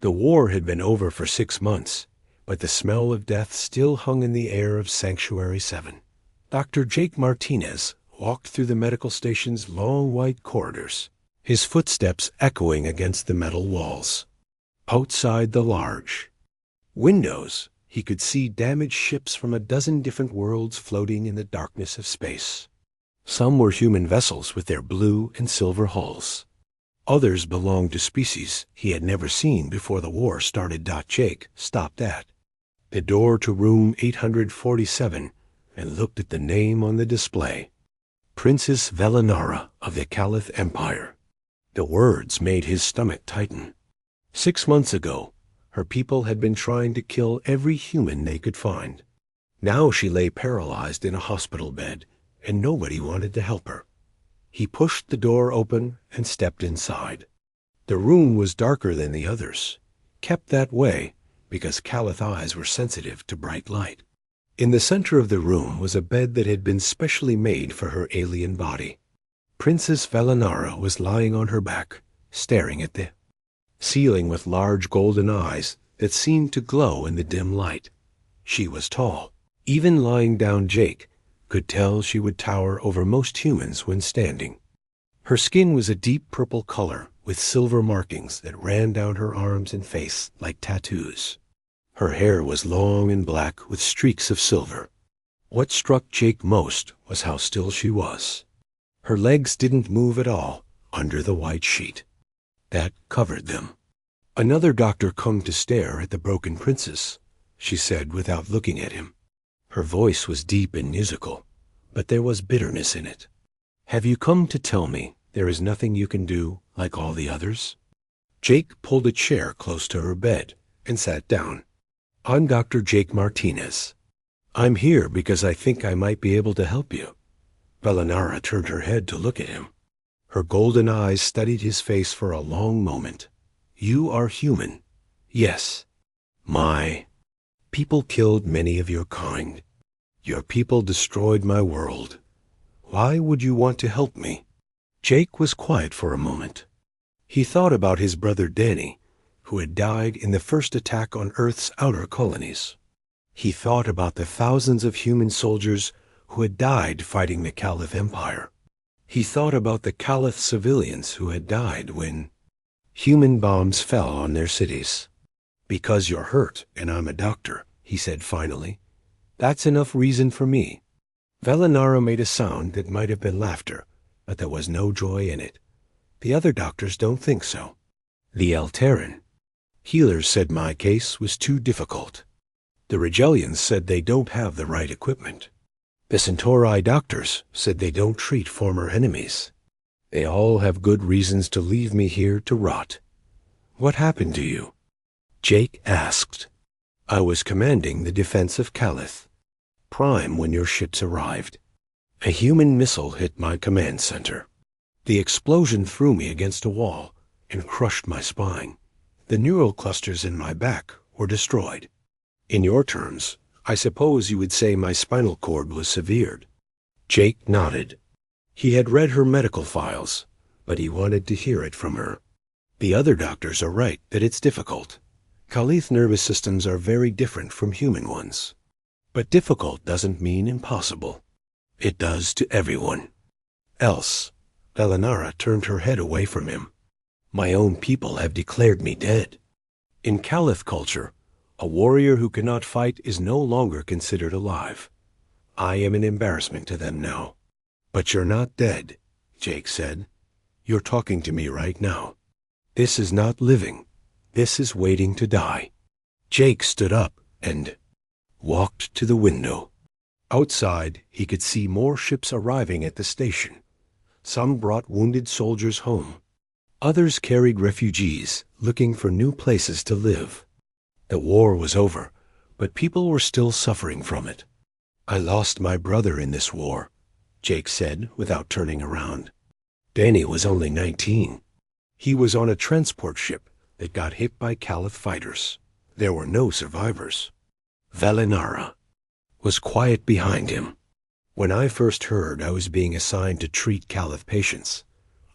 The war had been over for 6 months, but the smell of death still hung in the air of Sanctuary 7. Dr. Jake Martinez walked through the medical station's long white corridors, his footsteps echoing against the metal walls. Outside the large windows, he could see damaged ships from a dozen different worlds floating in the darkness of space. Some were human vessels with their blue and silver hulls. Others belonged to species he had never seen before the war started. Jake stopped at the door to room 847 and looked at the name on the display. Princess Velinara of the Caliph Empire. The words made his stomach tighten. 6 months ago, her people had been trying to kill every human they could find. Now she lay paralyzed in a hospital bed, and nobody wanted to help her. He pushed the door open and stepped inside. The room was darker than the others, kept that way because Caliph eyes were sensitive to bright light. In the center of the room was a bed that had been specially made for her alien body. Princess Velinara was lying on her back, staring at the ceiling with large golden eyes that seemed to glow in the dim light. She was tall. Even lying down, Jake could tell she would tower over most humans when standing. Her skin was a deep purple color with silver markings that ran down her arms and face like tattoos. Her hair was long and black with streaks of silver. What struck Jake most was how still she was. Her legs didn't move at all under the white sheet that covered them. "Another doctor come to stare at the broken princess," she said without looking at him. Her voice was deep and musical, but there was bitterness in it. "Have you come to tell me there is nothing you can do like all the others?" Jake pulled a chair close to her bed and sat down. "I'm Dr. Jake Martinez. I'm here because I think I might be able to help you." Velinara turned her head to look at him. Her golden eyes studied his face for a long moment. "You are human." "Yes. My people killed many of your kind. Your people destroyed my world. Why would you want to help me?" Jake was quiet for a moment. He thought about his brother Danny, who had died in the first attack on Earth's outer colonies. He thought about the thousands of human soldiers who had died fighting the Caliph Empire. He thought about the Caliph civilians who had died when human bombs fell on their cities. "Because you're hurt and I'm a doctor," he said finally. "That's enough reason for me." Velinara made a sound that might have been laughter, but there was no joy in it. "The other doctors don't think so." "The Alteran healers said my case was too difficult. The Rigelians said they don't have the right equipment. The Centauri doctors said they don't treat former enemies. They all have good reasons to leave me here to rot." "What happened to you?" Jake asked. "I was commanding the defense of Caliph Prime when your ships arrived. A human missile hit my command center. The explosion threw me against a wall and crushed my spine. The neural clusters in my back were destroyed. In your terms, I suppose you would say my spinal cord was severed." Jake nodded. He had read her medical files, but he wanted to hear it from her. "The other doctors are right that it's difficult. Caliph nervous systems are very different from human ones. But difficult doesn't mean impossible. It does to everyone else." Velinara turned her head away from him. "My own people have declared me dead. In Caliph culture, a warrior who cannot fight is no longer considered alive. I am an embarrassment to them now." "But you're not dead," Jake said. "You're talking to me right now. This is not living. This is waiting to die." Jake stood up and walked to the window. Outside, he could see more ships arriving at the station. Some brought wounded soldiers home. Others carried refugees looking for new places to live. The war was over, but people were still suffering from it. "I lost my brother in this war," Jake said without turning around. Danny was only 19. He was on a transport ship that got hit by Caliph fighters. There were no survivors. Velinara was quiet behind him. "When I first heard I was being assigned to treat Caliph patients,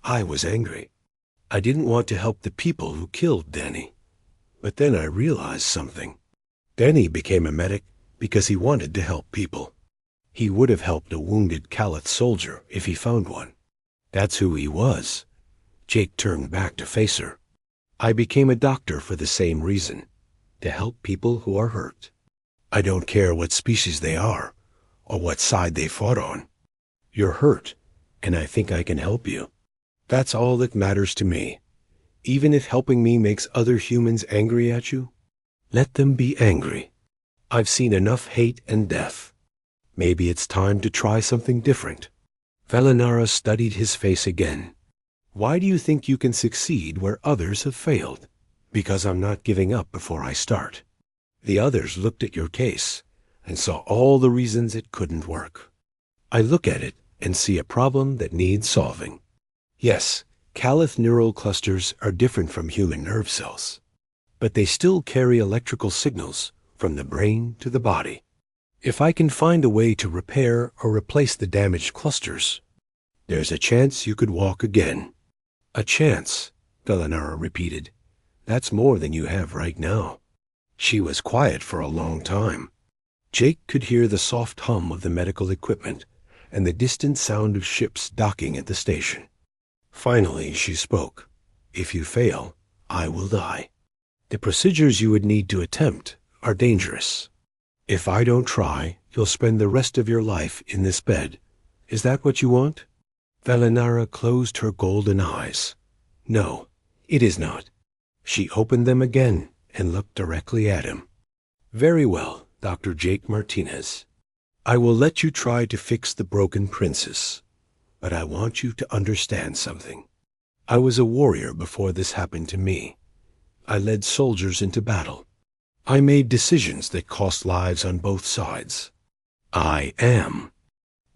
I was angry. I didn't want to help the people who killed Danny. But then I realized something. Denny became a medic because he wanted to help people. He would have helped a wounded Caliph soldier if he found one. That's who he was. Jake turned back to face her. I became a doctor for the same reason, to help people who are hurt. I don't care what species they are, or what side they fought on. You're hurt, and I think I can help you. That's all that matters to me. Even if helping me makes other humans angry at you, let them be angry. I've seen enough hate and death. Maybe it's time to try something different. Velinara studied his face again. Why do you think you can succeed where others have failed? Because I'm not giving up before I start. The others looked at your case and saw all the reasons it couldn't work. I look at it and see a problem that needs solving. Yes, Caliph neural clusters are different from human nerve cells, but they still carry electrical signals from the brain to the body. If I can find a way to repair or replace the damaged clusters, there's a chance you could walk again. A chance, Velinara repeated. That's more than you have right now. She was quiet for a long time. Jake could hear the soft hum of the medical equipment and the distant sound of ships docking at the station. Finally, she spoke. If you fail, I will die. The procedures you would need to attempt are dangerous. If I don't try, you'll spend the rest of your life in this bed. Is that what you want? Velinara closed her golden eyes. No, it is not. She opened them again and looked directly at him. Very well, Dr. Jake Martinez. I will let you try to fix the broken princess, but I want you to understand something. I was a warrior before this happened to me. I led soldiers into battle. I made decisions that cost lives on both sides. I am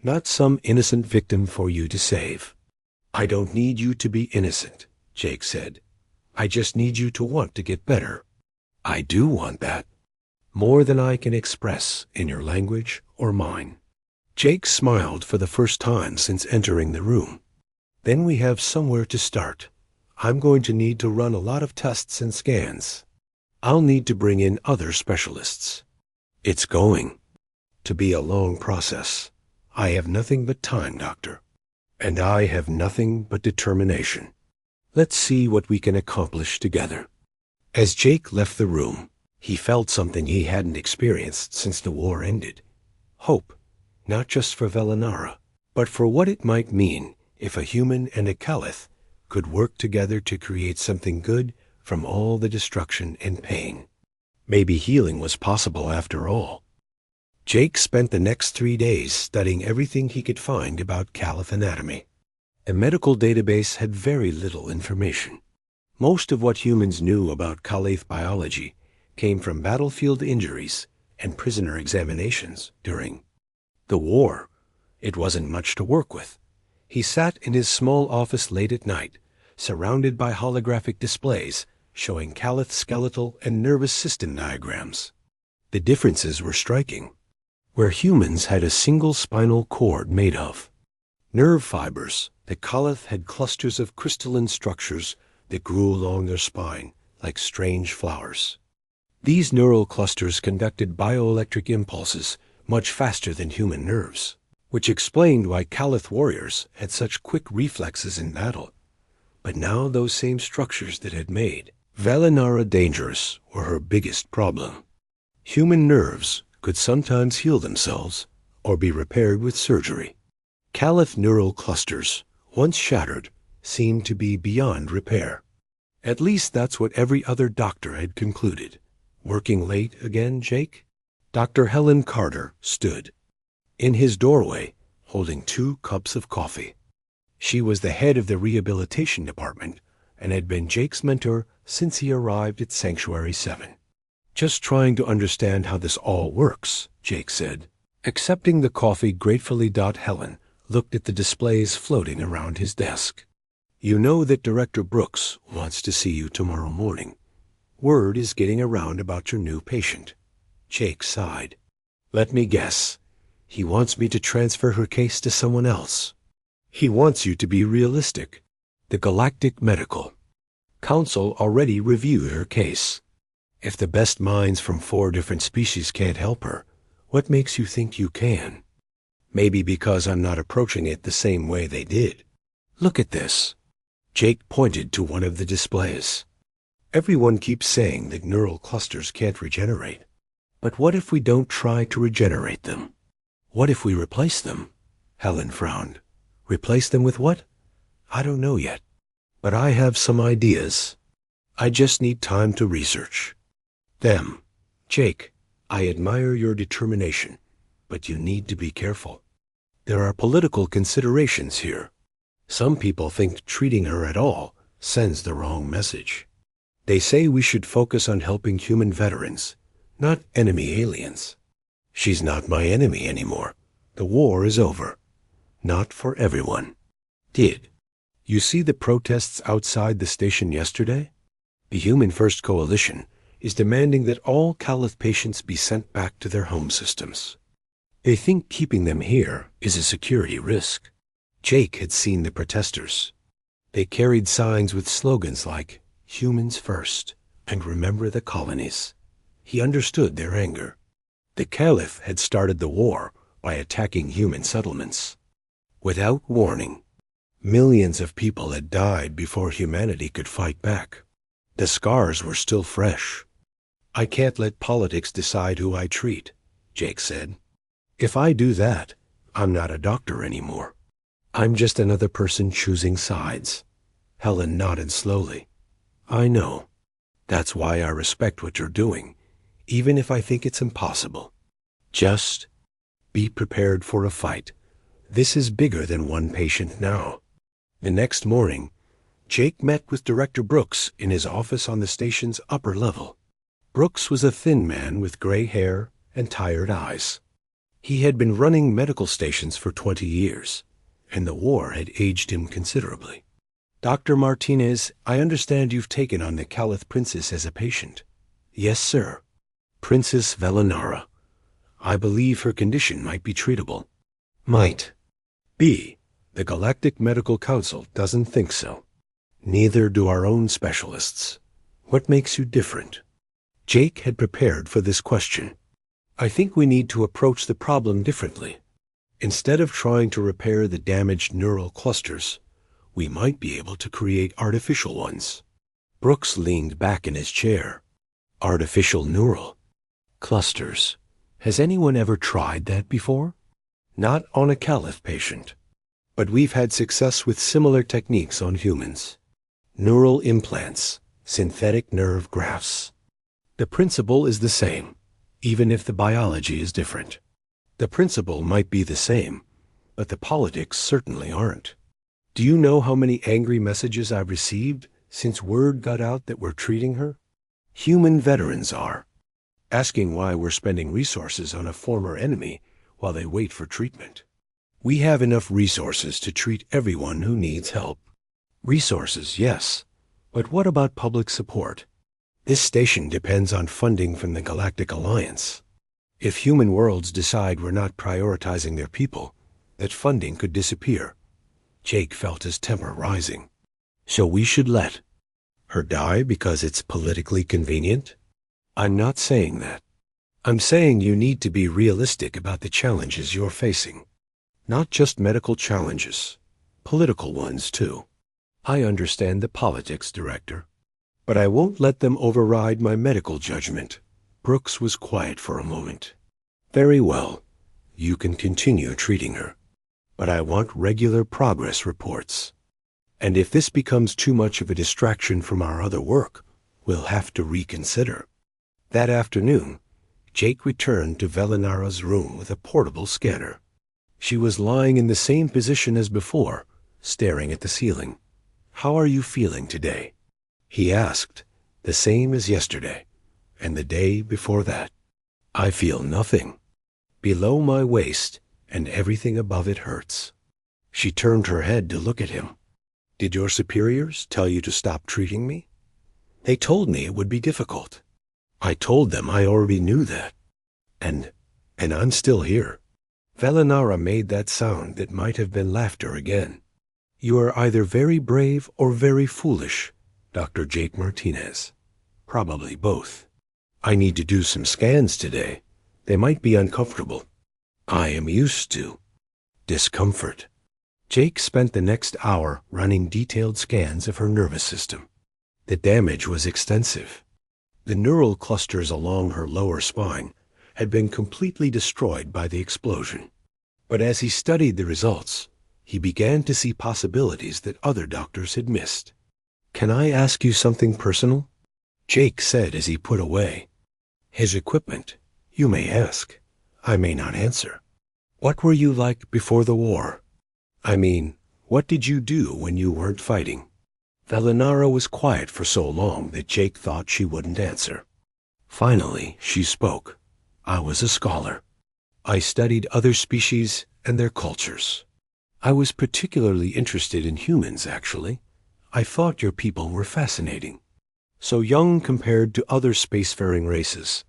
not some innocent victim for you to save. I don't need you to be innocent, Jake said. I just need you to want to get better. I do want that. More than I can express in your language or mine. Jake smiled for the first time since entering the room. Then we have somewhere to start. I'm going to need to run a lot of tests and scans. I'll need to bring in other specialists. It's going to be a long process. I have nothing but time, Doctor. And I have nothing but determination. Let's see what we can accomplish together. As Jake left the room, he felt something he hadn't experienced since the war ended. Hope, not just for Velinara, but for what it might mean if a human and a Caliph could work together to create something good from all the destruction and pain. Maybe healing was possible after all. Jake spent the next 3 days studying everything he could find about Caliph anatomy. A medical database had very little information. Most of what humans knew about Caliph biology came from battlefield injuries and prisoner examinations during the war. It wasn't much to work with. He sat in his small office late at night, surrounded by holographic displays showing Caliph skeletal and nervous system diagrams. The differences were striking. Where humans had a single spinal cord made of nerve fibers, the Caliph had clusters of crystalline structures that grew along their spine like strange flowers. These neural clusters conducted bioelectric impulses much faster than human nerves, which explained why Caliph warriors had such quick reflexes in battle. But now those same structures that had made Velinara dangerous were her biggest problem. Human nerves could sometimes heal themselves or be repaired with surgery. Caliph neural clusters, once shattered, seemed to be beyond repair. At least that's what every other doctor had concluded. Working late again, Jake? Dr. Helen Carter stood in his doorway, holding 2 cups of coffee. She was the head of the rehabilitation department and had been Jake's mentor since he arrived at Sanctuary 7. Just trying to understand how this all works, Jake said. Accepting the coffee gratefully, Helen looked at the displays floating around his desk. You know that Director Brooks wants to see you tomorrow morning. Word is getting around about your new patient. Jake sighed. Let me guess. He wants me to transfer her case to someone else. He wants you to be realistic. The Galactic Medical Council already reviewed her case. If the best minds from 4 different species can't help her, what makes you think you can? Maybe because I'm not approaching it the same way they did. Look at this. Jake pointed to one of the displays. Everyone keeps saying that neural clusters can't regenerate. But what if we don't try to regenerate them? What if we replace them? Helen frowned. Replace them with what? I don't know yet. But I have some ideas. I just need time to research them. Jake, I admire your determination, but you need to be careful. There are political considerations here. Some people think treating her at all sends the wrong message. They say we should focus on helping human veterans, not enemy aliens. She's not my enemy anymore. The war is over. Not for everyone. Did you see the protests outside the station yesterday? The Human First Coalition is demanding that all Caliph patients be sent back to their home systems. They think keeping them here is a security risk. Jake had seen the protesters. They carried signs with slogans like, "Humans first," and "Remember the colonies." He understood their anger. The Caliph had started the war by attacking human settlements. Without warning, millions of people had died before humanity could fight back. The scars were still fresh. I can't let politics decide who I treat, Jake said. If I do that, I'm not a doctor anymore. I'm just another person choosing sides. Helen nodded slowly. I know. That's why I respect what you're doing, even if I think it's impossible. Just be prepared for a fight. This is bigger than one patient now. The next morning, Jake met with Director Brooks in his office on the station's upper level. Brooks was a thin man with gray hair and tired eyes. He had been running medical stations for 20 years, and the war had aged him considerably. Dr. Martinez, I understand you've taken on the Caliph Princess as a patient. Yes, sir. Princess Velinara. I believe her condition might be treatable. Might be. The Galactic Medical Council doesn't think so. Neither do our own specialists. What makes you different? Jake had prepared for this question. I think we need to approach the problem differently. Instead of trying to repair the damaged neural clusters, we might be able to create artificial ones. Brooks leaned back in his chair. Artificial neural clusters. Has anyone ever tried that before? Not on a Caliph patient. But we've had success with similar techniques on humans. Neural implants, synthetic nerve grafts. The principle is the same, even if the biology is different. The principle might be the same, but the politics certainly aren't. Do you know how many angry messages I've received since word got out that we're treating her? Human veterans are, asking why we're spending resources on a former enemy while they wait for treatment. We have enough resources to treat everyone who needs help. Resources, yes, but what about public support? This station depends on funding from the Galactic Alliance. If human worlds decide we're not prioritizing their people, that funding could disappear. Jake felt his temper rising. So we should let her die because it's politically convenient? I'm not saying that. I'm saying you need to be realistic about the challenges you're facing. Not just medical challenges, political ones too. I understand the politics, Director, but I won't let them override my medical judgment. Brooks was quiet for a moment. Very well. You can continue treating her. But I want regular progress reports. And if this becomes too much of a distraction from our other work, we'll have to reconsider. That afternoon, Jake returned to Velinara's room with a portable scanner. She was lying in the same position as before, staring at the ceiling. How are you feeling today? He asked, the same as yesterday, and the day before that. I feel nothing. Below my waist, and everything above it hurts. She turned her head to look at him. Did your superiors tell you to stop treating me? They told me it would be difficult. I told them I already knew that. And I'm still here. Velinara made that sound that might have been laughter again. You are either very brave or very foolish, Dr. Jake Martinez. Probably both. I need to do some scans today. They might be uncomfortable. I am used to discomfort. Jake spent the next hour running detailed scans of her nervous system. The damage was extensive. The neural clusters along her lower spine had been completely destroyed by the explosion. But as he studied the results, he began to see possibilities that other doctors had missed. "Can I ask you something personal?" Jake said as he put away his equipment. "You may ask. I may not answer. What were you like before the war? I mean, what did you do when you weren't fighting?" Valinara was quiet for so long that Jake thought she wouldn't answer. Finally, she spoke. "I was a scholar. I studied other species and their cultures. I was particularly interested in humans, actually. I thought your people were fascinating. So young compared to other spacefaring races,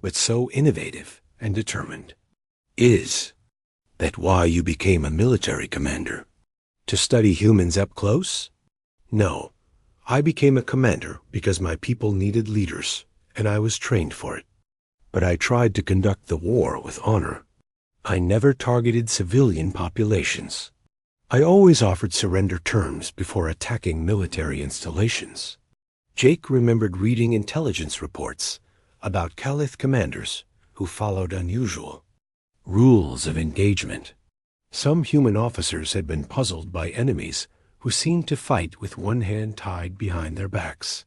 but so innovative and determined. Is that why you became a military commander? To study humans up close? No. I became a commander because my people needed leaders, and I was trained for it. But I tried to conduct the war with honor. I never targeted civilian populations. I always offered surrender terms before attacking military installations." Jake remembered reading intelligence reports about Calith commanders who followed unusual rules of engagement. Some human officers had been puzzled by enemies who seemed to fight with one hand tied behind their backs.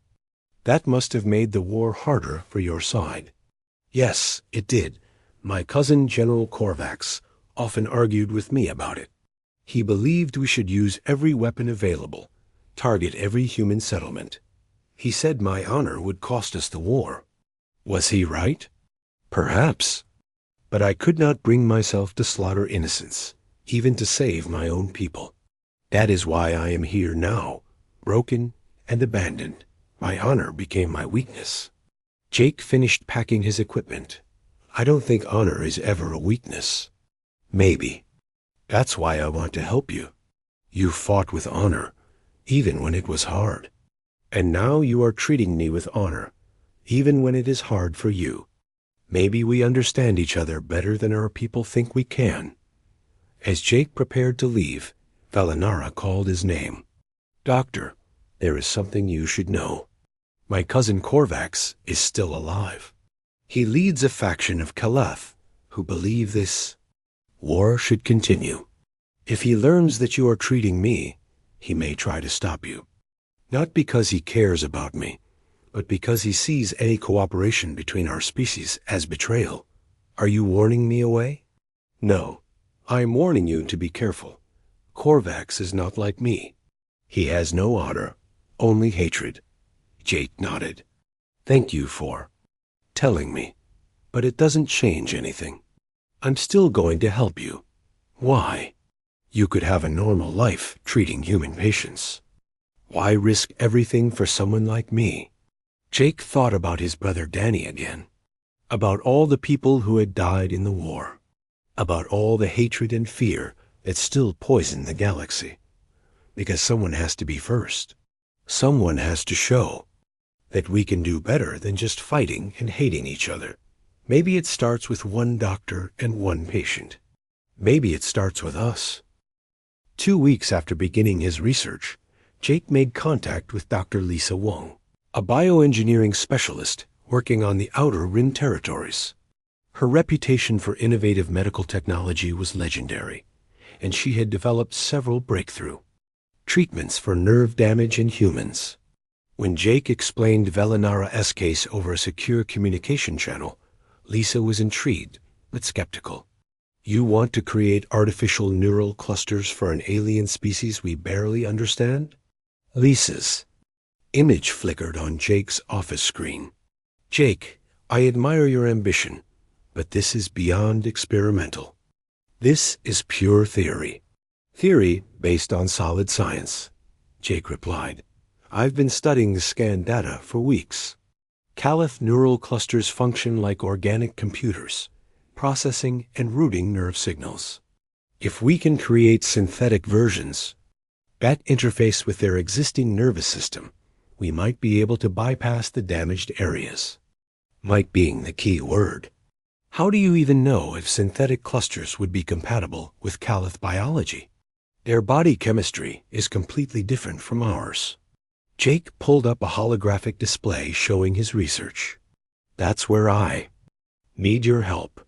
That must have made the war harder for your side. Yes, it did. My cousin General Korvax often argued with me about it. He believed we should use every weapon available, target every human settlement. He said my honor would cost us the war. Was he right? Perhaps. But I could not bring myself to slaughter innocents, even to save my own people. That is why I am here now, broken and abandoned. My honor became my weakness. Jake finished packing his equipment. I don't think honor is ever a weakness. Maybe. That's why I want to help you. You fought with honor, even when it was hard. And now you are treating me with honor, even when it is hard for you. Maybe we understand each other better than our people think we can." As Jake prepared to leave, Valinara called his name. "Doctor, there is something you should know. My cousin Korvax is still alive. He leads a faction of Kalath who believe this war should continue. If he learns that you are treating me, he may try to stop you. Not because he cares about me, but because he sees any cooperation between our species as betrayal. Are you warning me away?" "No. I am warning you to be careful. Korvax is not like me. He has no honor, only hatred." Jake nodded. "Thank you for telling me, but it doesn't change anything. I'm still going to help you." "Why? You could have a normal life treating human patients. Why risk everything for someone like me?" Jake thought about his brother Danny again, about all the people who had died in the war, about all the hatred and fear that still poison the galaxy. Because someone has to be first. Someone has to show that we can do better than just fighting and hating each other. Maybe it starts with one doctor and one patient. Maybe it starts with us. 2 weeks after beginning his research, Jake made contact with Dr. Lisa Wong, a bioengineering specialist working on the Outer Rim territories. Her reputation for innovative medical technology was legendary, and she had developed several breakthrough treatments for nerve damage in humans. When Jake explained Valinara's case over a secure communication channel, Lisa was intrigued but skeptical. "You want to create artificial neural clusters for an alien species we barely understand?" Lisa's image flickered on Jake's office screen. "Jake, I admire your ambition, but this is beyond experimental. This is pure theory." "Theory based on solid science," Jake replied. "I've been studying the scan data for weeks. Calith neural clusters function like organic computers, processing and routing nerve signals. If we can create synthetic versions that interface with their existing nervous system, we might be able to bypass the damaged areas. Might being the key word. How do you even know if synthetic clusters would be compatible with Calith biology? Their body chemistry is completely different from ours. Jake pulled up a holographic display showing his research. That's where I need your help.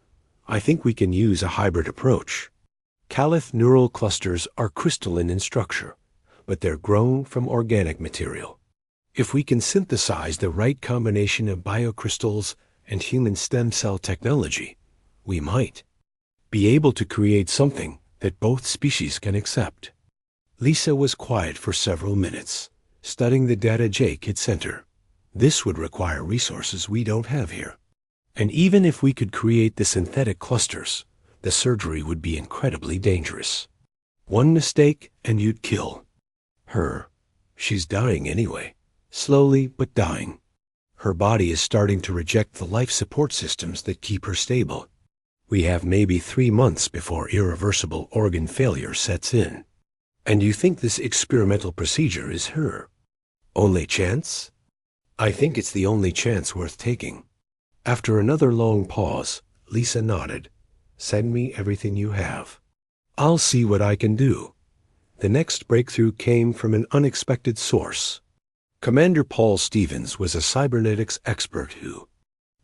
I think we can use a hybrid approach. Calith neural clusters are crystalline in structure, but they're grown from organic material. If we can synthesize the right combination of biocrystals and human stem cell technology, we might be able to create something that both species can accept. Lisa was quiet for several minutes, studying the data Jake had sent her. This would require resources we don't have here. And even if we could create the synthetic clusters, the surgery would be incredibly dangerous. One mistake and you'd kill her. She's dying anyway, slowly but dying. Her body is starting to reject the life support systems that keep her stable. We have maybe 3 months before irreversible organ failure sets in. And you think this experimental procedure is her only chance? I think it's the only chance worth taking. After another long pause, Lisa nodded. Send me everything you have. I'll see what I can do. The next breakthrough came from an unexpected source. Commander Paul Stevens was a cybernetics expert who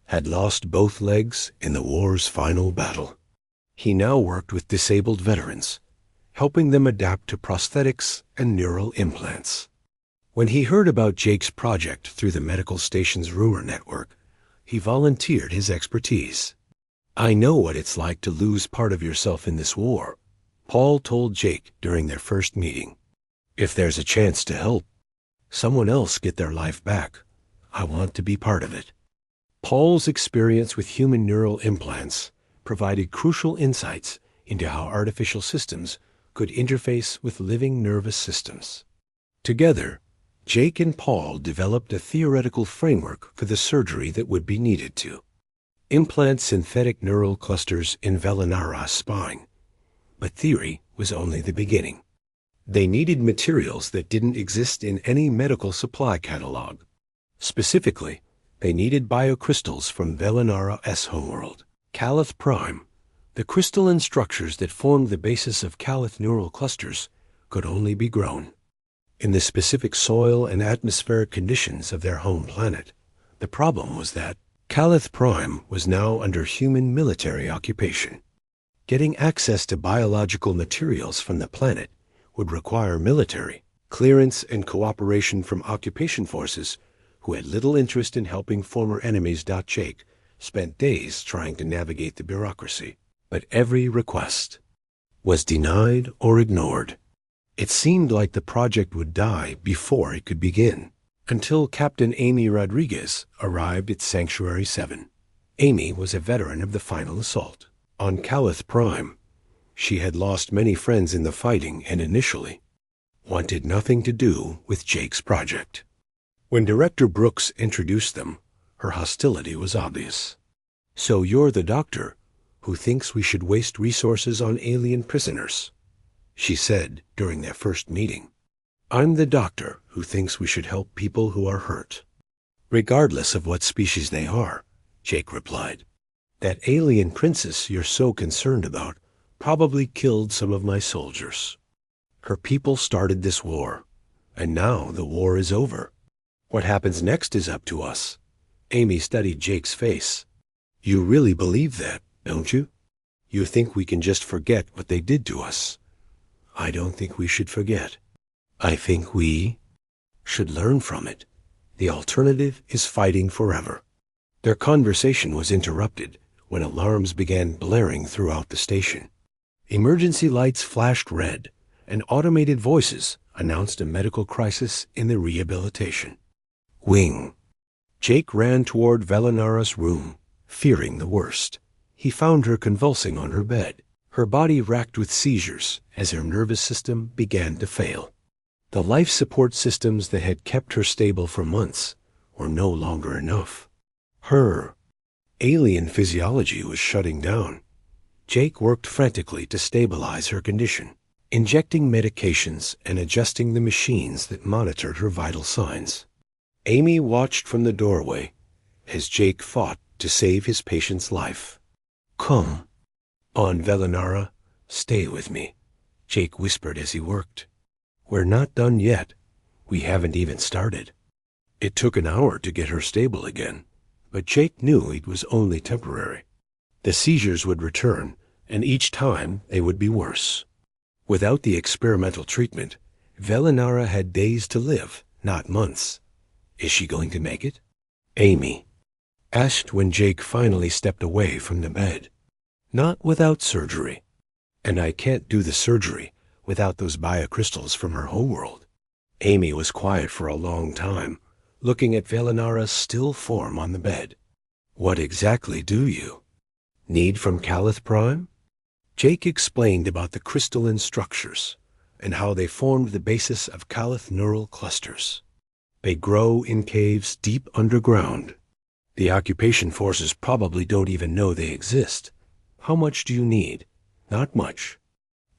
had lost both legs in the war's final battle. He now worked with disabled veterans, helping them adapt to prosthetics and neural implants. When he heard about Jake's project through the medical station's rumor network, he volunteered his expertise. I know what it's like to lose part of yourself in this war, Paul told Jake during their first meeting. If there's a chance to help someone else get their life back, I want to be part of it. Paul's experience with human neural implants provided crucial insights into how artificial systems could interface with living nervous systems. Together, Jake and Paul developed a theoretical framework for the surgery that would be needed to implant synthetic neural clusters in Velinara's spine. But theory was only the beginning. They needed materials that didn't exist in any medical supply catalog. Specifically, they needed biocrystals from Velinara's homeworld, Calith Prime. The crystalline structures that formed the basis of Calith neural clusters could only be grown in the specific soil and atmospheric conditions of their home planet. The problem was that Calith Prime was now under human military occupation. Getting access to biological materials from the planet would require military clearance and cooperation from occupation forces who had little interest in helping former enemies. Jake spent days trying to navigate the bureaucracy, but every request was denied or ignored. It seemed like the project would die before it could begin, until Captain Amy Rodriguez arrived at Sanctuary 7. Amy was a veteran of the final assault on Calith Prime. She had lost many friends in the fighting and initially wanted nothing to do with Jake's project. When Director Brooks introduced them, her hostility was obvious. So you're the doctor who thinks we should waste resources on alien prisoners, she said during their first meeting. I'm the doctor who thinks we should help people who are hurt, regardless of what species they are, Jake replied. That alien princess you're so concerned about probably killed some of my soldiers. Her people started this war, and now the war is over. What happens next is up to us. Amy studied Jake's face. You really believe that, don't you? You think we can just forget what they did to us? I don't think we should forget. I think we should learn from it. The alternative is fighting forever. Their conversation was interrupted when alarms began blaring throughout the station. Emergency lights flashed red, and automated voices announced a medical crisis in the rehabilitation wing. Jake ran toward Velinara's room, fearing the worst. He found her convulsing on her bed, her body racked with seizures as her nervous system began to fail. The life support systems that had kept her stable for months were no longer enough. Her alien physiology was shutting down. Jake worked frantically to stabilize her condition, injecting medications and adjusting the machines that monitored her vital signs. Amy watched from the doorway as Jake fought to save his patient's life. "Come on, Velinara, stay with me," Jake whispered as he worked. "We're not done yet. We haven't even started." It took an hour to get her stable again, but Jake knew it was only temporary. The seizures would return, and each time they would be worse. Without the experimental treatment, Velinara had days to live, not months. Is she going to make it? Amy asked when Jake finally stepped away from the bed. "Not without surgery. And I can't do the surgery without those biocrystals from her homeworld." Amy was quiet for a long time, looking at Velinara's still form on the bed. "What exactly do you need from Calith Prime?" Jake explained about the crystalline structures and how they formed the basis of Calith neural clusters. They grow in caves deep underground. The occupation forces probably don't even know they exist. How much do you need? Not much.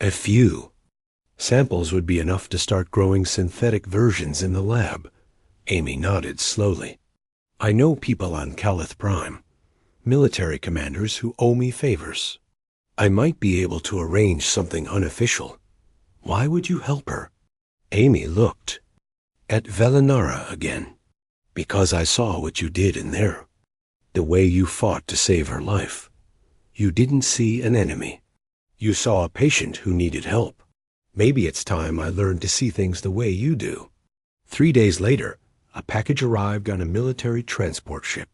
A few. Samples would be enough to start growing synthetic versions in the lab. Amy nodded slowly. "I know people on Calith Prime, military commanders who owe me favors. I might be able to arrange something unofficial." "Why would you help her?" Amy looked at Velinara again. "Because I saw what you did in there. The way you fought to save her life. You didn't see an enemy. You saw a patient who needed help. Maybe it's time I learned to see things the way you do." 3 days later, a package arrived on a military transport ship.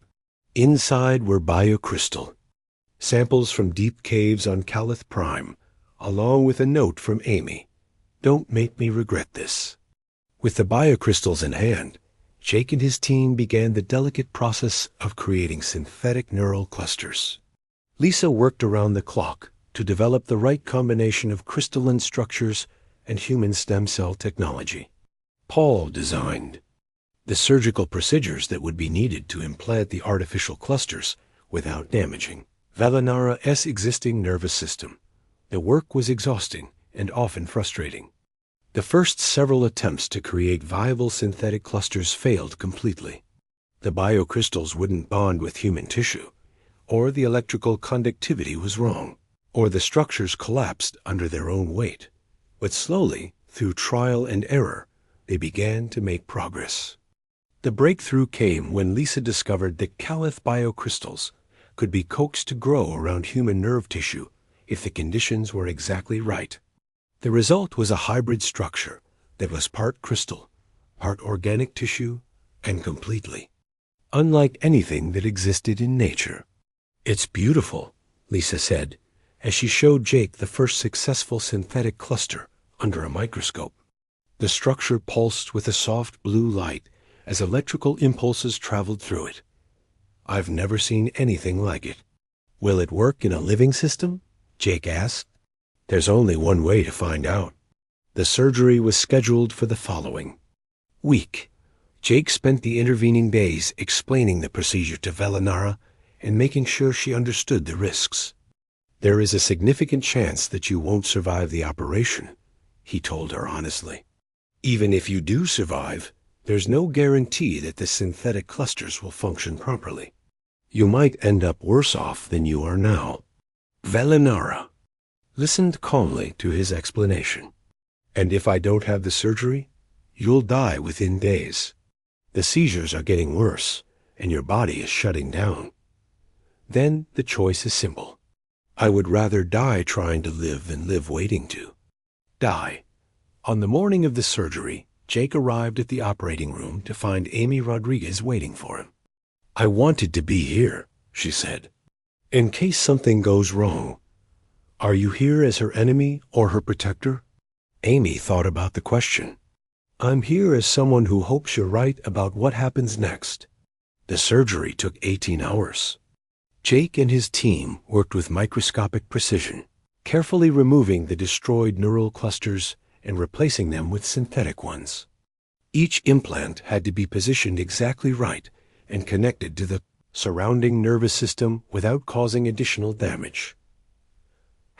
Inside were biocrystal samples from deep caves on Calith Prime, along with a note from Amy. "Don't make me regret this." With the biocrystals in hand, Jake and his team began the delicate process of creating synthetic neural clusters. Lisa worked around the clock to develop the right combination of crystalline structures and human stem cell technology. Paul designed the surgical procedures that would be needed to implant the artificial clusters without damaging Velinara's existing nervous system. The work was exhausting and often frustrating. The first several attempts to create viable synthetic clusters failed completely. The biocrystals wouldn't bond with human tissue, or the electrical conductivity was wrong, or the structures collapsed under their own weight. But slowly, through trial and error, they began to make progress. The breakthrough came when Lisa discovered that Calith biocrystals could be coaxed to grow around human nerve tissue if the conditions were exactly right. The result was a hybrid structure that was part crystal, part organic tissue, and completely unlike anything that existed in nature. "It's beautiful," Lisa said, as she showed Jake the first successful synthetic cluster under a microscope. The structure pulsed with a soft blue light as electrical impulses traveled through it. "I've never seen anything like it." "Will it work in a living system?" Jake asked. "There's only one way to find out." The surgery was scheduled for the following week. Jake spent the intervening days explaining the procedure to Velinara and making sure she understood the risks. "There is a significant chance that you won't survive the operation," he told her honestly. "Even if you do survive, there's no guarantee that the synthetic clusters will function properly. You might end up worse off than you are now." Velinara listened calmly to his explanation. "And if I don't have the surgery, you'll die within days. The seizures are getting worse, and your body is shutting down. Then the choice is simple. I would rather die trying to live than live waiting to die." On the morning of the surgery, Jake arrived at the operating room to find Amy Rodriguez waiting for him. "I wanted to be here," she said, "in case something goes wrong." "Are you here as her enemy or her protector?" Amy thought about the question. "I'm here as someone who hopes you're right about what happens next." The surgery took 18 hours. Jake and his team worked with microscopic precision, carefully removing the destroyed neural clusters and replacing them with synthetic ones. Each implant had to be positioned exactly right and connected to the surrounding nervous system without causing additional damage.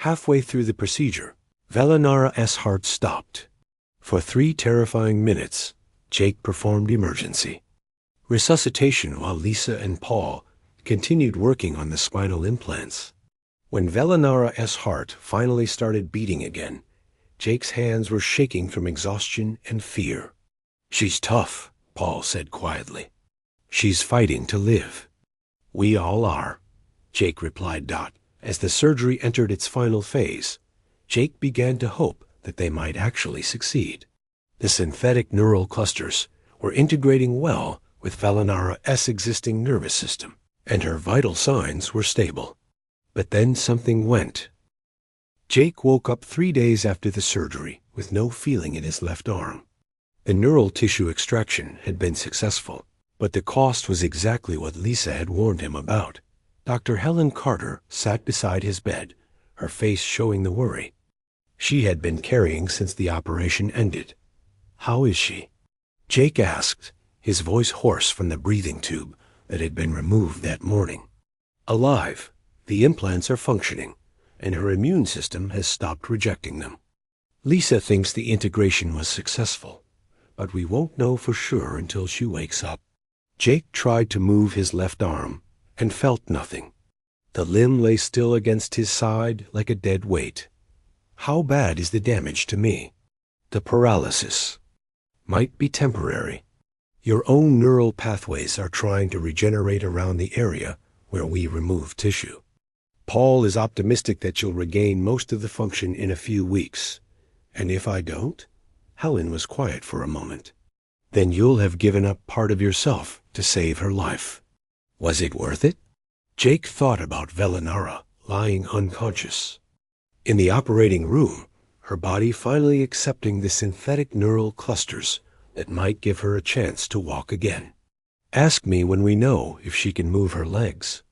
Halfway through the procedure, Velinara's heart stopped. For 3 terrifying minutes, Jake performed emergency. resuscitation while Lisa and Paul continued working on the spinal implants. When Velinara's heart finally started beating again, Jake's hands were shaking from exhaustion and fear. "She's tough," Paul said quietly. "She's fighting to live." "We all are," Jake replied. As the surgery entered its final phase, Jake began to hope that they might actually succeed. The synthetic neural clusters were integrating well with Velinara's existing nervous system, and her vital signs were stable. But then something went. Jake woke up 3 days after the surgery with no feeling in his left arm. The neural tissue extraction had been successful, but the cost was exactly what Lisa had warned him about. Dr. Helen Carter sat beside his bed, her face showing the worry she had been carrying since the operation ended. "How is she?" Jake asked, his voice hoarse from the breathing tube that had been removed that morning. "Alive. The implants are functioning, and her immune system has stopped rejecting them. Lisa thinks the integration was successful, but we won't know for sure until she wakes up." Jake tried to move his left arm and felt nothing. The limb lay still against his side like a dead weight. "How bad is the damage to me?" "The paralysis might be temporary. Your own neural pathways are trying to regenerate around the area where we remove tissue. Paul is optimistic that you'll regain most of the function in a few weeks. And if I don't?" Helen was quiet for a moment. "Then you'll have given up part of yourself to save her life. Was it worth it?" Jake thought about Velinara lying unconscious in the operating room, her body finally accepting the synthetic neural clusters that might give her a chance to walk again. "Ask me when we know if she can move her legs."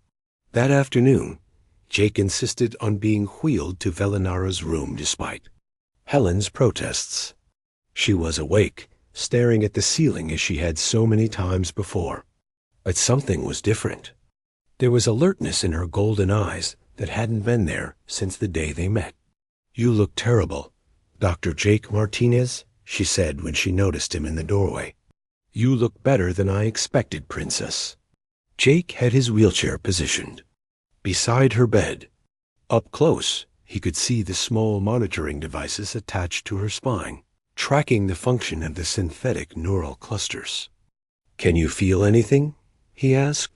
That afternoon, Jake insisted on being wheeled to Velinara's room despite Helen's protests. She was awake, staring at the ceiling as she had so many times before. But something was different. There was alertness in her golden eyes that hadn't been there since the day they met. "You look terrible, Dr. Jake Martinez," she said when she noticed him in the doorway. "You look better than I expected, Princess." Jake had his wheelchair positioned beside her bed. Up close, he could see the small monitoring devices attached to her spine, tracking the function of the synthetic neural clusters. "Can you feel anything?" he asked.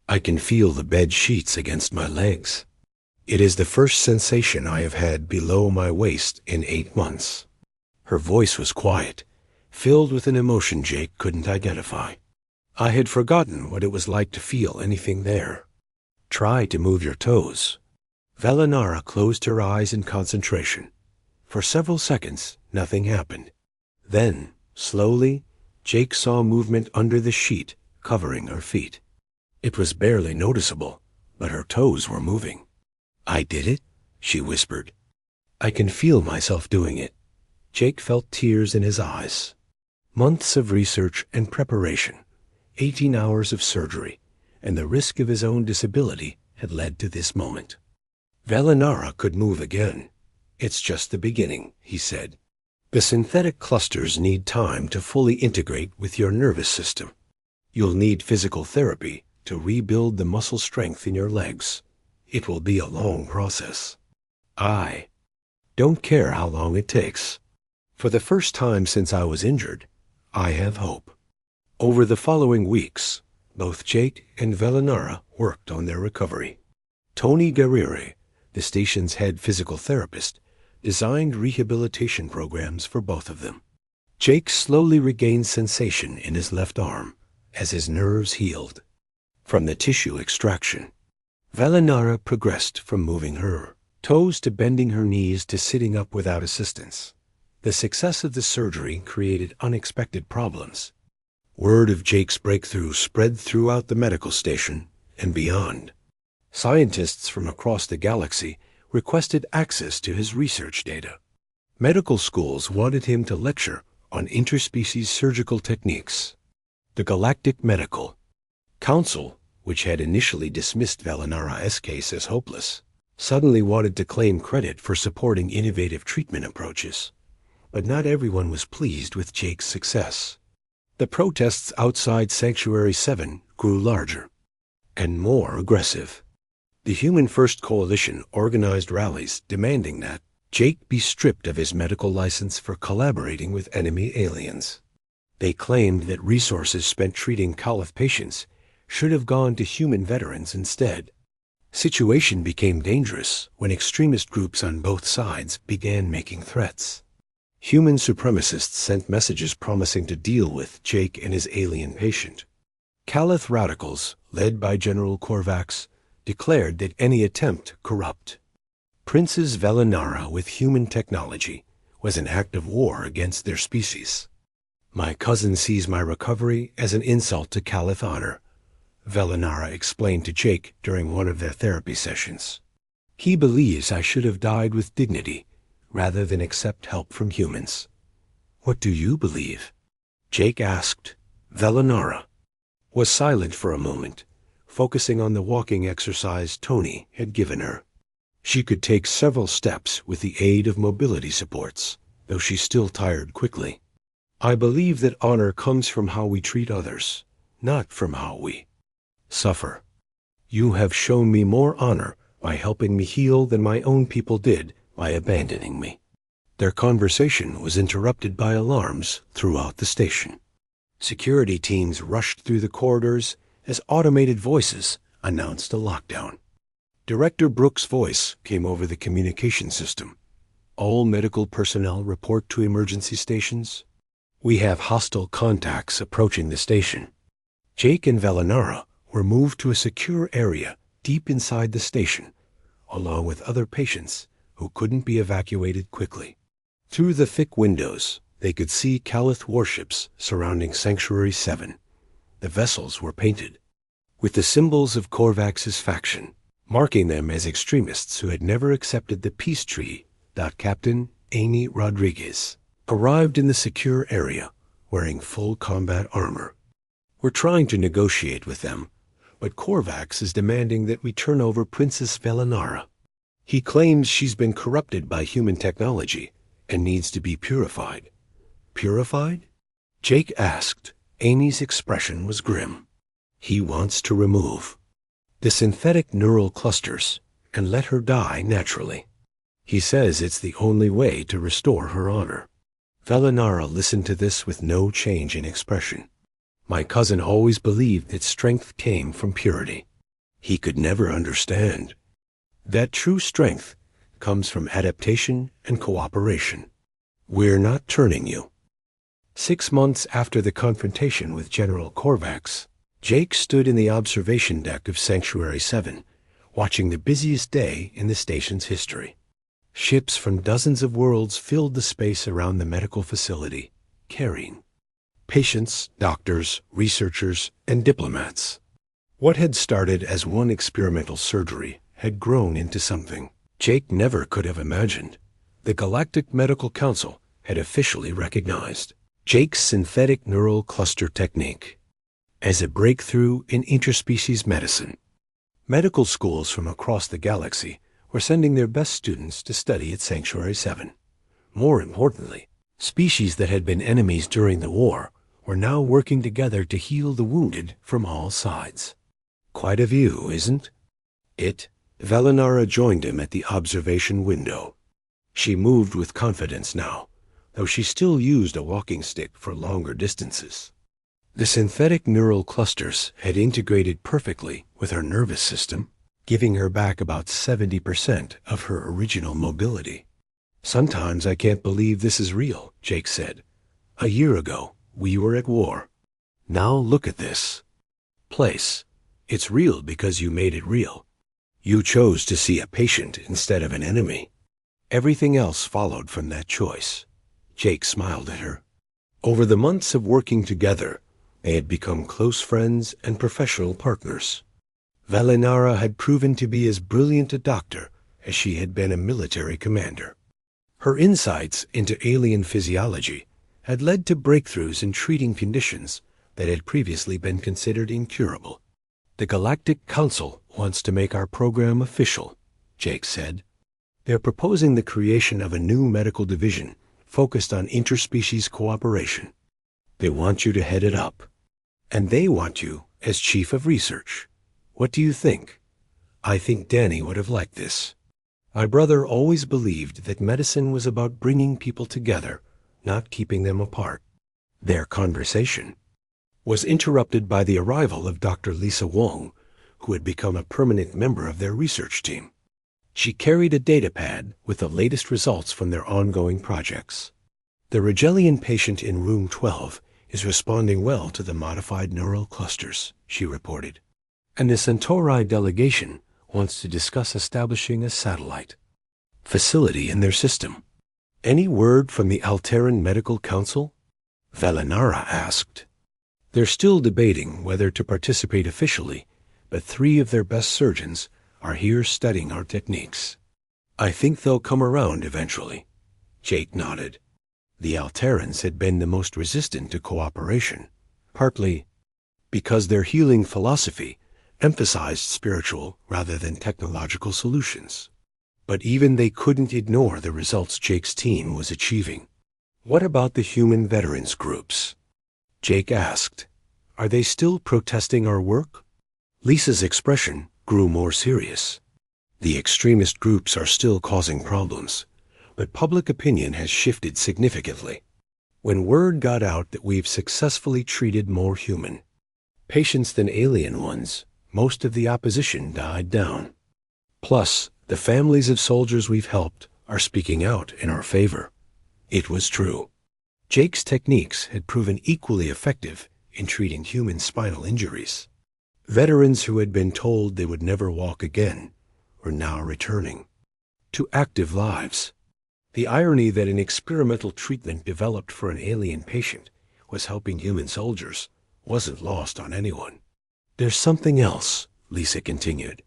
"I can feel the bed sheets against my legs. It is the first sensation I have had below my waist in 8 months." Her voice was quiet, filled with an emotion Jake couldn't identify. "I had forgotten what it was like to feel anything there. Try to move your toes." Velinara closed her eyes in concentration. For several seconds, nothing happened. Then, slowly, Jake saw movement under the sheet covering her feet. It was barely noticeable, but her toes were moving. "I did it," she whispered. "I can feel myself doing it." Jake felt tears in his eyes. Months of research and preparation, 18 hours of surgery, and the risk of his own disability had led to this moment. Velinara could move again. "It's just the beginning," he said. "The synthetic clusters need time to fully integrate with your nervous system. You'll need physical therapy to rebuild the muscle strength in your legs. It will be a long process. I don't care how long it takes. For the first time since I was injured, I have hope." Over the following weeks, both Jake and Velinara worked on their recovery. Tony Guerriere, the station's head physical therapist, designed rehabilitation programs for both of them. Jake slowly regained sensation in his left arm as his nerves healed from the tissue extraction. Velinara progressed from moving her toes to bending her knees to sitting up without assistance. The success of the surgery created unexpected problems. Word of Jake's breakthrough spread throughout the medical station and beyond. Scientists from across the galaxy requested access to his research data. Medical schools wanted him to lecture on interspecies surgical techniques. The Galactic Medical Council, which had initially dismissed Velinara's case as hopeless, suddenly wanted to claim credit for supporting innovative treatment approaches. But not everyone was pleased with Jake's success. The protests outside Sanctuary 7 grew larger and more aggressive. The Human First Coalition organized rallies demanding that Jake be stripped of his medical license for collaborating with enemy aliens. They claimed that resources spent treating Caliph patients should have gone to human veterans instead. Situation became dangerous when extremist groups on both sides began making threats. Human supremacists sent messages promising to deal with Jake and his alien patient. Caliph radicals, led by General Korvax, declared that any attempt corrupt. Princess Velinara with human technology was an act of war against their species. My cousin sees my recovery as an insult to Caliph honor, Velinara explained to Jake during one of their therapy sessions. He believes I should have died with dignity rather than accept help from humans. What do you believe? Jake asked. Velinara was silent for a moment, focusing on the walking exercise Tony had given her. She could take several steps with the aid of mobility supports, though she still tired quickly. I believe that honor comes from how we treat others, not from how we suffer. You have shown me more honor by helping me heal than my own people did by abandoning me. Their conversation was interrupted by alarms throughout the station. Security teams rushed through the corridors as automated voices announced a lockdown. Director Brooks' voice came over the communication system. All medical personnel report to emergency stations. We have hostile contacts approaching the station. Jake and Velinara were moved to a secure area deep inside the station, along with other patients who couldn't be evacuated quickly. Through the thick windows, they could see Caliph warships surrounding Sanctuary 7. The vessels were painted with the symbols of Korvax's faction, marking them as extremists who had never accepted the peace treaty. Captain Amy Rodriguez arrived in the secure area wearing full combat armor. We're trying to negotiate with them, but Korvax is demanding that we turn over Princess Velinara. He claims she's been corrupted by human technology and needs to be purified. Purified? Jake asked. Amy's expression was grim. He wants to remove the synthetic neural clusters and let her die naturally. He says it's the only way to restore her honor. Velinara listened to this with no change in expression. My cousin always believed that strength came from purity. He could never understand that true strength comes from adaptation and cooperation. We're not turning you. 6 months after the confrontation with General Korvax, Jake stood in the observation deck of Sanctuary 7, watching the busiest day in the station's history. Ships from dozens of worlds filled the space around the medical facility, carrying patients, doctors, researchers, and diplomats. What had started as one experimental surgery had grown into something Jake never could have imagined. The Galactic Medical Council had officially recognized Jake's synthetic neural cluster technique as a breakthrough in interspecies medicine. Medical schools from across the galaxy were sending their best students to study at Sanctuary 7. More importantly, species that had been enemies during the war were now working together to heal the wounded from all sides. Quite a view, isn't it? Velinara joined him at the observation window. She moved with confidence now, though she still used a walking stick for longer distances. The synthetic neural clusters had integrated perfectly with her nervous system, giving her back about 70% of her original mobility. Sometimes I can't believe this is real, Jake said. A year ago, we were at war. Now look at this place. It's real because you made it real. You chose to see a patient instead of an enemy. Everything else followed from that choice. Jake smiled at her. Over the months of working together, they had become close friends and professional partners. Velinara had proven to be as brilliant a doctor as she had been a military commander. Her insights into alien physiology had led to breakthroughs in treating conditions that had previously been considered incurable. The Galactic Council wants to make our program official, Jake said. They're proposing the creation of a new medical division focused on interspecies cooperation. They want you to head it up. And they want you as chief of research. What do you think? I think Danny would have liked this. My brother always believed that medicine was about bringing people together, not keeping them apart. Their conversation was interrupted by the arrival of Dr. Lisa Wong, who had become a permanent member of their research team. She carried a datapad with the latest results from their ongoing projects. The Rigelian patient in room 12 is responding well to the modified neural clusters, she reported. And the Centauri delegation wants to discuss establishing a satellite facility in their system. Any word from the Alteran Medical Council? Valinara asked. They're still debating whether to participate officially, but 3 of their best surgeons are here studying our techniques. I think they'll come around eventually. Jake nodded. The Alterans had been the most resistant to cooperation, partly because their healing philosophy emphasized spiritual rather than technological solutions. But even they couldn't ignore the results Jake's team was achieving. What about the human veterans groups? Jake asked. Are they still protesting our work? Lisa's expression grew more serious. The extremist groups are still causing problems, but public opinion has shifted significantly. When word got out that we've successfully treated more human patients than alien ones, most of the opposition died down. Plus, the families of soldiers we've helped are speaking out in our favor. It was true. Jake's techniques had proven equally effective in treating human spinal injuries. Veterans who had been told they would never walk again were now returning to active lives. The irony that an experimental treatment developed for an alien patient was helping human soldiers wasn't lost on anyone. There's something else, Lisa continued.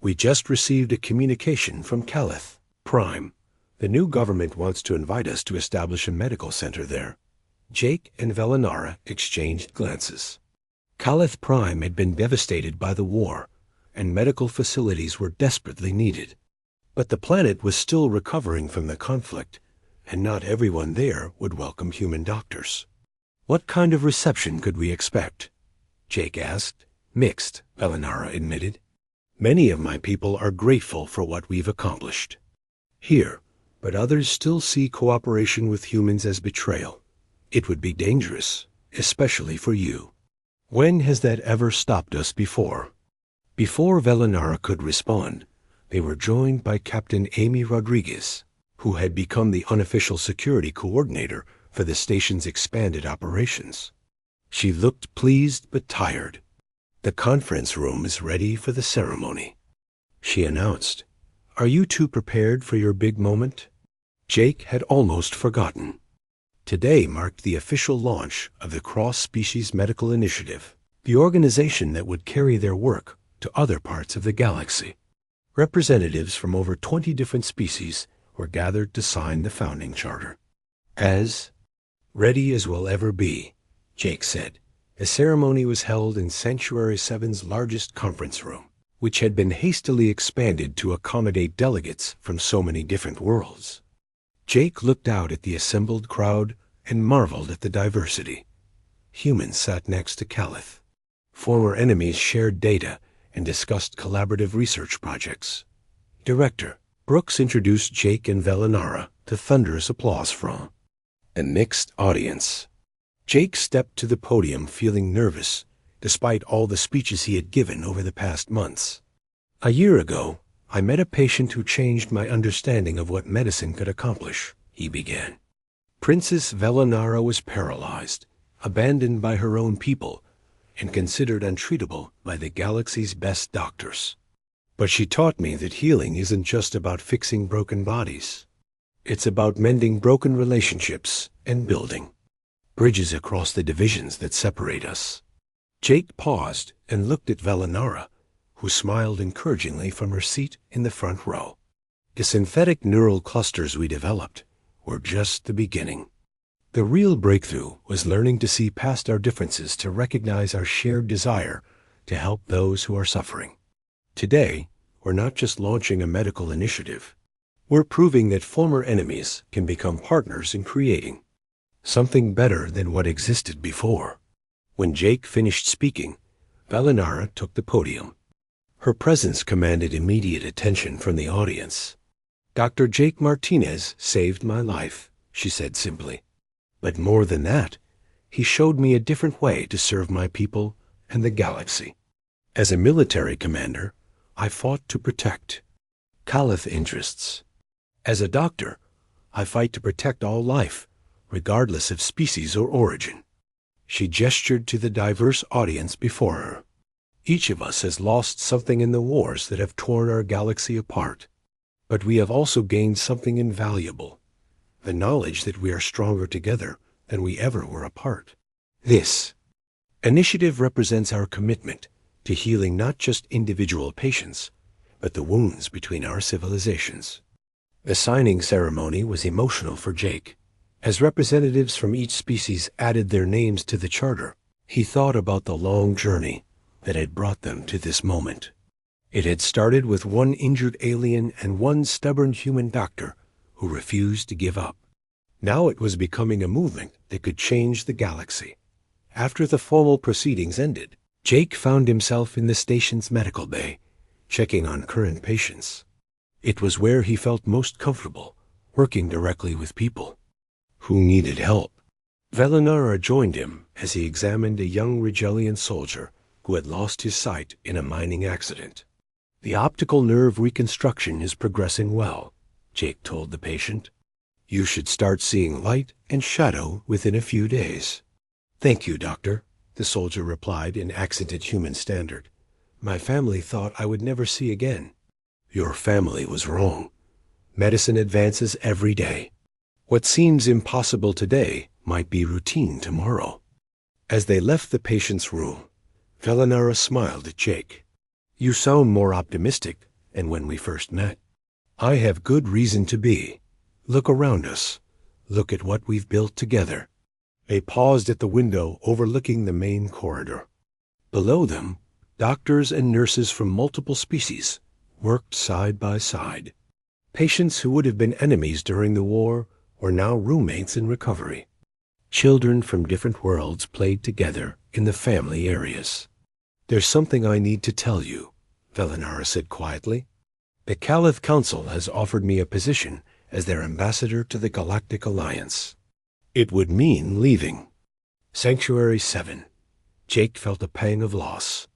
We just received a communication from Calith Prime. The new government wants to invite us to establish a medical center there. Jake and Valinara exchanged glances. Calith Prime had been devastated by the war, and medical facilities were desperately needed. But the planet was still recovering from the conflict, and not everyone there would welcome human doctors. What kind of reception could we expect? Jake asked. Mixed, Valinara admitted. Many of my people are grateful for what we've accomplished here, but others still see cooperation with humans as betrayal. It would be dangerous, especially for you. When has that ever stopped us before? Before Valinara could respond, they were joined by Captain Amy Rodriguez, who had become the unofficial security coordinator for the station's expanded operations. She looked pleased but tired. The conference room is ready for the ceremony, she announced. Are you two prepared for your big moment? Jake had almost forgotten. Today marked the official launch of the Cross-Species Medical Initiative, the organization that would carry their work to other parts of the galaxy. Representatives from over 20 different species were gathered to sign the founding charter. As ready as we'll ever be, Jake said. The ceremony was held in Sanctuary 7's largest conference room, which had been hastily expanded to accommodate delegates from so many different worlds. Jake looked out at the assembled crowd and marveled at the diversity. Humans sat next to Calith. Former enemies shared data and discussed collaborative research projects. Director Brooks introduced Jake and Valinara to thunderous applause from a mixed audience. Jake stepped to the podium feeling nervous, despite all the speeches he had given over the past months. A year ago, I met a patient who changed my understanding of what medicine could accomplish, he began. Princess Valinara was paralyzed, abandoned by her own people, and considered untreatable by the galaxy's best doctors. But she taught me that healing isn't just about fixing broken bodies. It's about mending broken relationships and building bridges across the divisions that separate us. Jake paused and looked at Valinara, who smiled encouragingly from her seat in the front row. The synthetic neural clusters we developed were just the beginning. The real breakthrough was learning to see past our differences to recognize our shared desire to help those who are suffering. Today, we're not just launching a medical initiative. We're proving that former enemies can become partners in creating something better than what existed before. When Jake finished speaking, Valinara took the podium. Her presence commanded immediate attention from the audience. "Dr. Jake Martinez saved my life," she said simply. "But more than that, he showed me a different way to serve my people and the galaxy. As a military commander, I fought to protect Caliph interests. As a doctor, I fight to protect all life, regardless of species or origin." She gestured to the diverse audience before her. "Each of us has lost something in the wars that have torn our galaxy apart. But we have also gained something invaluable, the knowledge that we are stronger together than we ever were apart. This initiative represents our commitment to healing not just individual patients, but the wounds between our civilizations." The signing ceremony was emotional for Jake. As representatives from each species added their names to the charter, he thought about the long journey that had brought them to this moment. It had started with one injured alien and one stubborn human doctor who refused to give up. Now it was becoming a movement that could change the galaxy. After the formal proceedings ended, Jake found himself in the station's medical bay, checking on current patients. It was where he felt most comfortable, working directly with people who needed help. Valinara joined him as he examined a young Rigelian soldier who had lost his sight in a mining accident. "The optical nerve reconstruction is progressing well," Jake told the patient. "You should start seeing light and shadow within a few days." "Thank you, doctor," the soldier replied in accented human standard. "My family thought I would never see again." "Your family was wrong. Medicine advances every day. What seems impossible today might be routine tomorrow." As they left the patient's room, Valinara smiled at Jake. "You sound more optimistic than when we first met." "I have good reason to be. Look around us. Look at what we've built together." They paused at the window overlooking the main corridor. Below them, doctors and nurses from multiple species worked side by side. Patients who would have been enemies during the war were now roommates in recovery. Children from different worlds played together in the family areas. "There's something I need to tell you," Valinara said quietly. "The Caliph Council has offered me a position as their ambassador to the Galactic Alliance. It would mean leaving Sanctuary 7. Jake felt a pang of loss.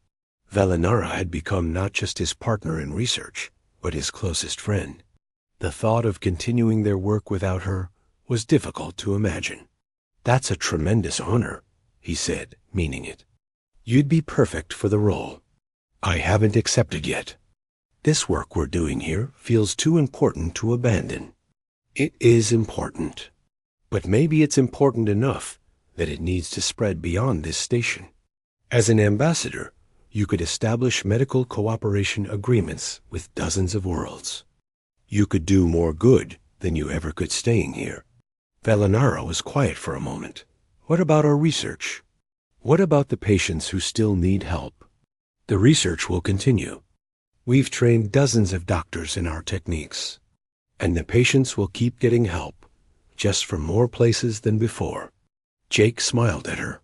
Valinara had become not just his partner in research, but his closest friend. The thought of continuing their work without her was difficult to imagine. "That's a tremendous honor," he said, meaning it. "You'd be perfect for the role." "I haven't accepted yet. This work we're doing here feels too important to abandon." "It is important. But maybe it's important enough that it needs to spread beyond this station. As an ambassador, you could establish medical cooperation agreements with dozens of worlds. You could do more good than you ever could staying here." Valinara was quiet for a moment. "What about our research? What about the patients who still need help?" "The research will continue. We've trained dozens of doctors in our techniques, and the patients will keep getting help, just from more places than before." Jake smiled at her.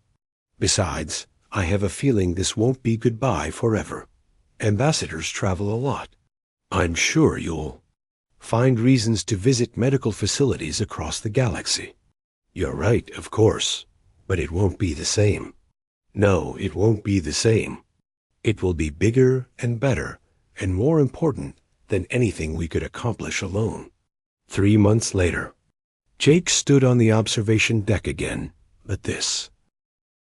"Besides, I have a feeling this won't be goodbye forever. Ambassadors travel a lot. I'm sure you'll find reasons to visit medical facilities across the galaxy." "You're right, of course, but it won't be the same." "No, it won't be the same. It will be bigger and better and more important than anything we could accomplish alone." 3 months later, Jake stood on the observation deck again, but this